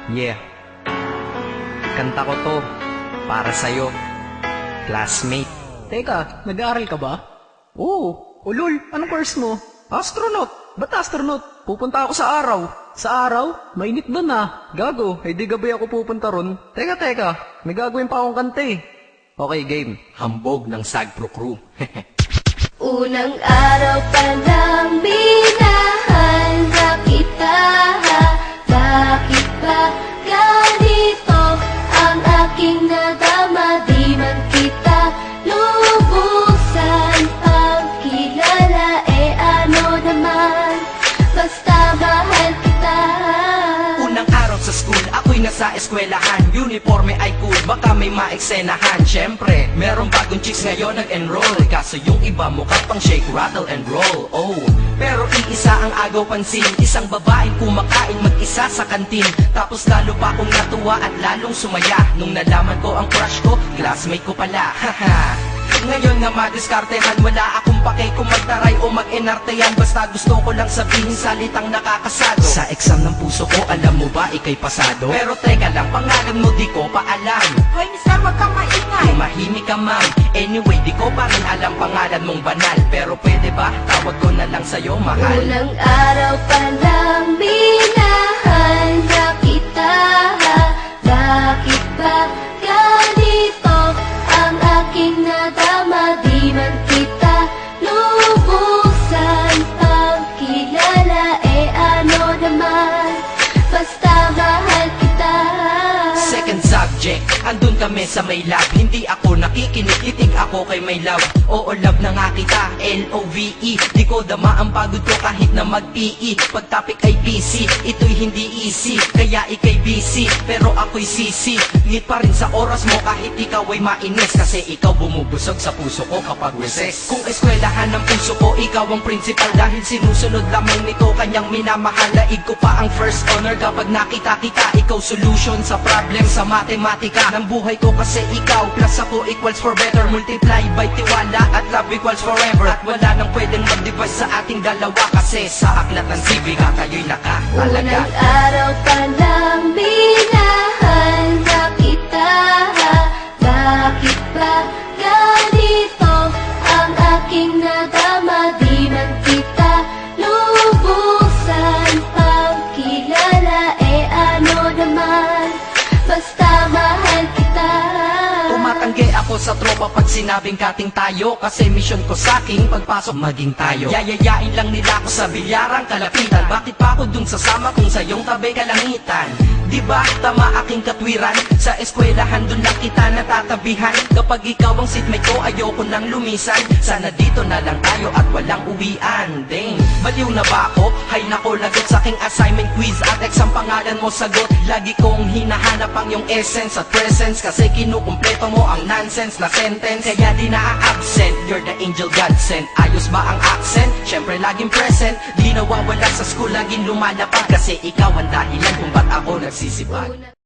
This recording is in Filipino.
Yeah, kanta ko to para sa'yo, classmate. Teka, nag-aaral ka ba? Oo. Ulol, anong course mo? Astronaut. Ba't astronaut? Pupunta ako sa araw. Sa araw? Mainit doon ah. Gago, di gabi ako pupunta ron. Teka, may gagawin pa akong kanta eh. Okay, game. Hambog ng Sagpro Crew. Unang araw pa lang minahal na kita. Bakit ba ganito ang aking nadama? Di man kita lubusan pagkilala. Ano naman, basta mahal kita. Unang araw sa school, ako'y nasa eskwelahan. Uniforme ay cool, baka may maeksenahan. Syempre, merong bagong chicks ngayon nag-enroll. Kaso yung iba mukha pang shake, rattle and roll. Oh, pero iisa ang agaw pansin. Isang babaeng kumakain mag-isa sa kantin. Tapos lalo pa akong natuwa at lalong sumaya nung nalaman ko ang crush ko, classmate ko pala. Haha. Ngayon nga madiskartehan, wala akong pake kung magtaray o mag-enartehan. Basta gusto ko lang sabihin salitang nakakasado. Sa exam ng puso ko, alam mo ba ikay pasado? Pero teka lang, pangalan mo di ko pa alam. Hoy, mister, wag kang maingay. Tumahimik ka ma'am. Anyway, di ko pa rin alam pangalan mong banal. Pero pwede ba, tawag ko na lang sa'yo mahal. Unang araw pa lang minahal na kita. Bakit ba ganito ang aking nadama? Di man kita lubusan pagkilala. Ano naman, basta mahal kita. Second subject, andun kami sa may lab. Hindi ako nakikinig, titig ako kay may love. Oo, love na nga kita, L-O-V-E. Di ko dama ang pagod ko kahit na mag-PE. Pag topic ay busy, ito'y hindi easy. Kaya ikay busy, pero ako'y sisi. Ngit pa rin sa oras mo kahit ikaw ay mainis. Kasi ikaw bumubusog sa puso ko kapag recess. Kung eskwelahan ng puso ko, ikaw ang principal. Dahil sinusunod lamang nito kanyang minamahal. Laig ko pa ang first honor kapag nakita kita. Ikaw solution sa problem sa matematika ng buhay ko, kasi ikaw plus ako equals for better. Multiply by tiwala at love equals forever. At wala nang pwedeng mag-divide sa ating dalawa, kasi sa aklat ng sibika kayo'y nakatalaga. Unang araw pa lang minahal na kita. Bakit ba ganito ang aking nadama? Di man kita lubusan pagkilala. Ano naman, basta mahal kita. Tumatanggi ako sa tropa pag sinabing kating tayo, kasi mission ko sa aking pagpasok maging tayo. Yayayain lang nila ako sa bilyarang kalapitan. Bakit pa ako dun sasama kung sa iyong tabi kalangitan? Diba tama aking katwiran? Sa eskwelahan dun lang kita natatabihan. Kapag ikaw ang seatmate ko, ayoko nang lumisan. Sana dito na lang tayo at walang uwian. Dang, baliw na ba ako? Hay nako, lagot sa aking assignment quiz at exam, pangalan mo sagot. Lagi kong hinahanap ang iyong essence at presence, kasi kinukumpleto mo ang nonsense na sentence. Kaya di na-absent, you're the angel God sent. Ayos ba ang accent? Syempre laging present. Di nawawala sa school, laging lumalapag, kasi ikaw ang dahilan kung ba't ako nagsisipag.